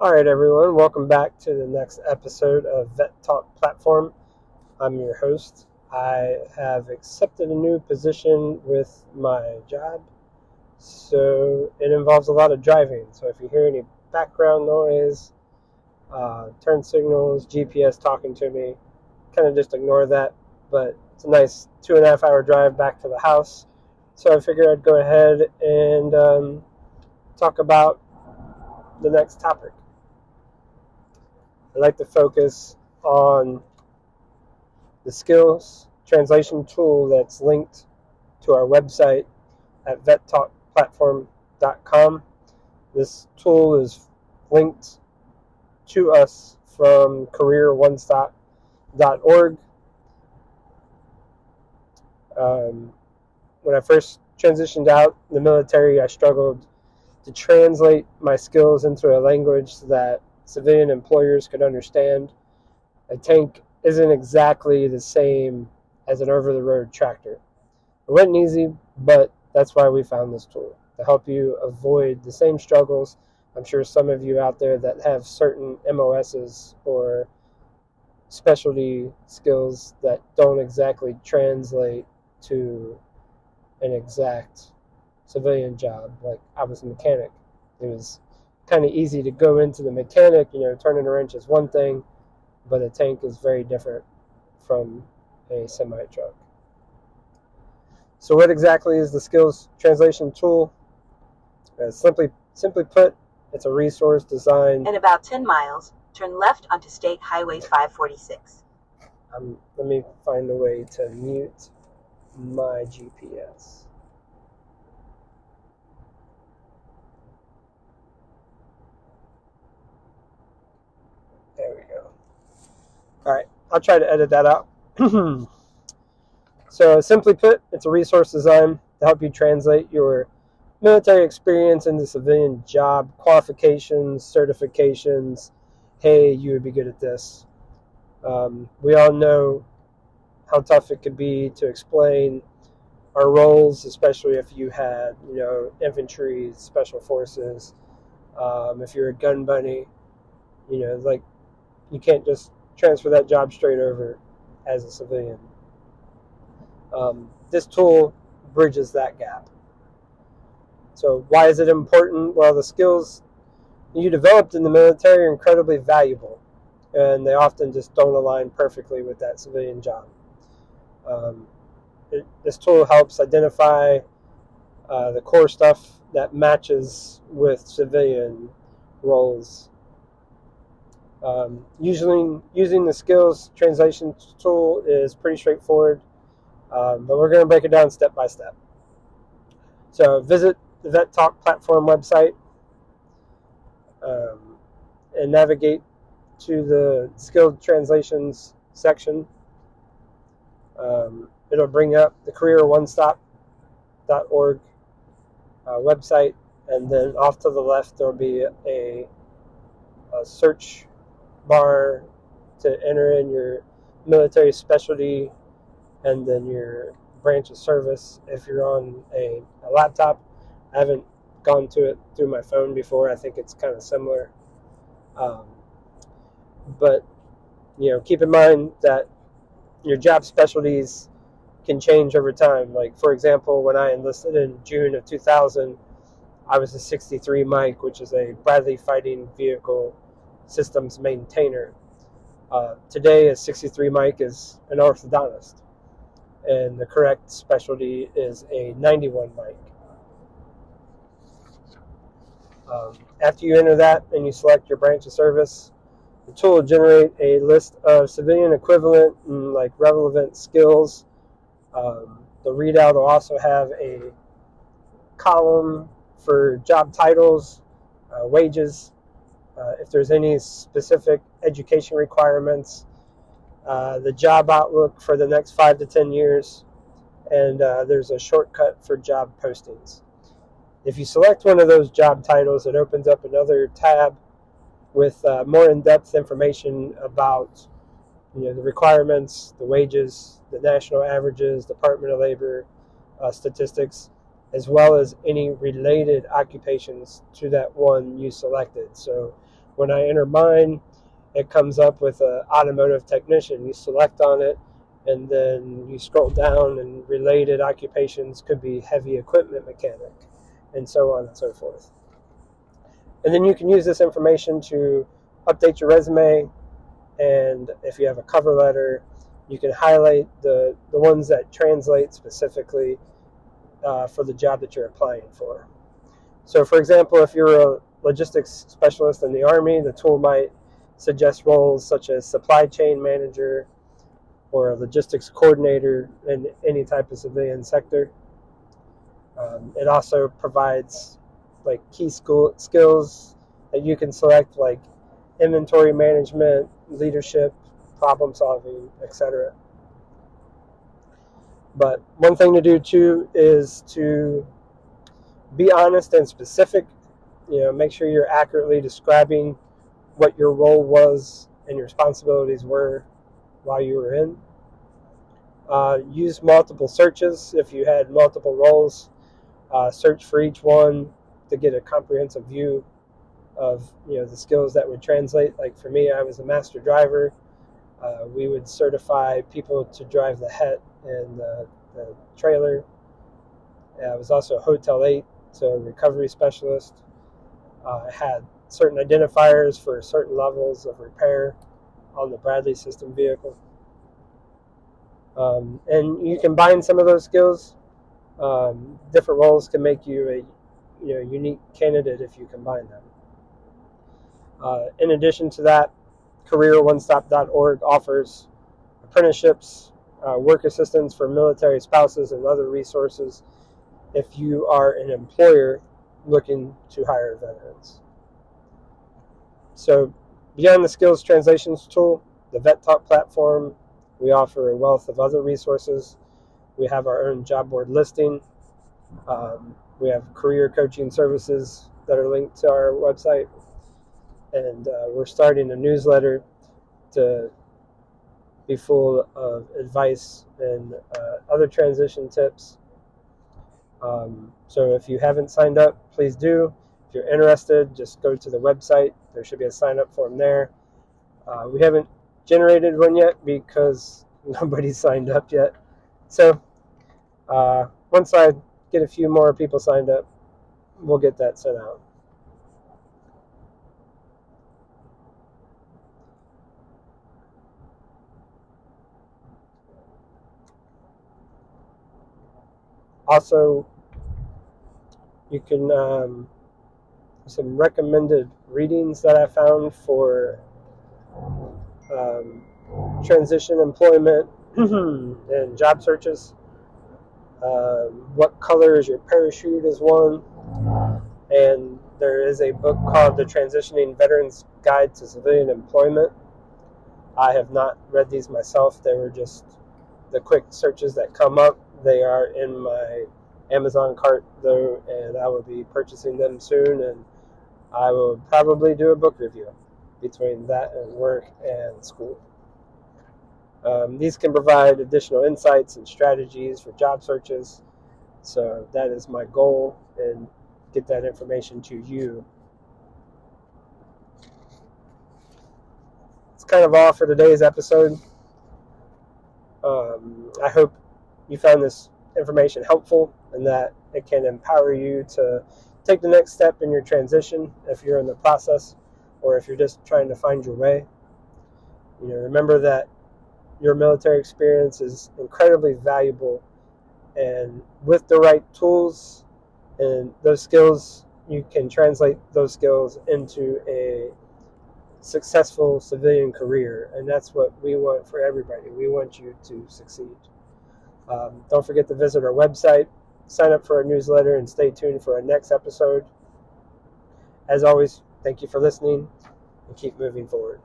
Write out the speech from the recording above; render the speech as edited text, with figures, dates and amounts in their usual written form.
All right, everyone, welcome back to the next episode of Vet Talk Platform. I'm your host. I have accepted a new position with my job, so it involves a lot of driving. So if you hear any background noise, turn signals, GPS talking to me, kind of just ignore that. But it's a nice 2.5 hour drive back to the house, so I figured I'd go ahead and talk about the next topic. I'd like to focus on the skills translation tool that's linked to our website at vettalkplatform.com. This tool is linked to us from careeronestop.org. When I first transitioned out in the military, I struggled to translate my skills into a language that civilian employers could understand. A tank isn't exactly the same as an over-the-road tractor. It wasn't easy, but that's why we found this tool, to help you avoid the same struggles. I'm sure some of you out there that have certain MOSs or specialty skills that don't exactly translate to an exact civilian job. Like, I was a mechanic. It was kind of easy to go into the mechanic, turning a wrench is one thing, but a tank is very different from a semi-truck. So what exactly is the skills translation tool? Simply put, it's a resource designed. In about 10 miles, turn left onto State Highway 546. Let me find a way to mute my GPS. There we go. All right, I'll try to edit that out. So simply put, it's a resource designed to help you translate your military experience into civilian job qualifications, certifications. Hey, you would be good at this. We all know how tough it could be to explain our roles, especially if you had, infantry, special forces. If you're a gun bunny, you can't just transfer that job straight over as a civilian. This tool bridges that gap. So why is it important? Well, the skills you developed in the military are incredibly valuable, and they often just don't align perfectly with that civilian job. This tool helps identify the core stuff that matches with civilian roles. Usually, using the skills translation tool is pretty straightforward, but we're going to break it down step by step. So visit the Vet Talk Platform website and navigate to the skilled translations section. It'll bring up the careeronestop.org website, and then off to the left there'll be a search bar to enter in your military specialty and then your branch of service. If you're on a laptop, I haven't gone to it through my phone before. I think it's kind of similar. But keep in mind that your job specialties can change over time. Like, for example, when I enlisted in June of 2000, I was a 63 Mike, which is a Bradley Fighting Vehicle Systems maintainer. Today, a 63 Mike is an orthodontist, and the correct specialty is a 91 Mike. After you enter that and you select your branch of service, the tool will generate a list of civilian equivalent and relevant skills. The readout will also have a column for job titles, wages, if there's any specific education requirements, the job outlook for the next 5 to 10 years, and there's a shortcut for job postings. If you select one of those job titles, it opens up another tab with more in-depth information about the requirements, the wages, the national averages, Department of Labor statistics, as well as any related occupations to that one you selected. So When I enter mine, it comes up with an automotive technician. You select on it, and then you scroll down, and related occupations could be heavy equipment mechanic, and so on and so forth. And then you can use this information to update your resume, and if you have a cover letter, you can highlight the ones that translate specifically for the job that you're applying for. So for example, if you're a logistics specialist in the Army, the tool might suggest roles such as supply chain manager or a logistics coordinator in any type of civilian sector. It also provides like key skills that you can select, like inventory management, leadership, problem solving, etc. But one thing to do too is to be honest and specific. Make sure you're accurately describing what your role was and your responsibilities were while you were in. Use multiple searches if you had multiple roles. Search for each one to get a comprehensive view of the skills that would translate. Like for me, I was a master driver. We would certify people to drive the HET and the trailer. I was also a Hotel 8, so a recovery specialist. I had certain identifiers for certain levels of repair on the Bradley system vehicle. And you combine some of those skills. Different roles can make you a unique candidate if you combine them. In addition to that, CareerOneStop.org offers apprenticeships, work assistance for military spouses, and other resources if you are an employer looking to hire veterans. So beyond the skills translations tool, the VetTalk platform, we offer a wealth of other resources. We have our own job board listing. We have career coaching services that are linked to our website. And we're starting a newsletter to be full of advice and other transition tips. So if you haven't signed up, please do. If you're interested, just go to the website. There should be a sign-up form there. We haven't generated one yet because nobody's signed up yet. So once I get a few more people signed up, we'll get that sent out. Also, you can some recommended readings that I found for transition employment and job searches. What Color is Your Parachute is one. And there is a book called The Transitioning Veteran's Guide to Civilian Employment. I have not read these myself. They were just the quick searches that come up. They are in my Amazon cart, though, and I will be purchasing them soon, and I will probably do a book review between that and work and school. These can provide additional insights and strategies for job searches, so that is my goal, and get that information to you. It's kind of all for today's episode. I hope you found this information helpful and that it can empower you to take the next step in your transition if you're in the process or if you're just trying to find your way. Remember that your military experience is incredibly valuable, and with the right tools and those skills, you can translate those skills into a successful civilian career, and that's what we want for everybody. We want you to succeed. Don't forget to visit our website, sign up for our newsletter, and stay tuned for our next episode. As always, thank you for listening, and keep moving forward.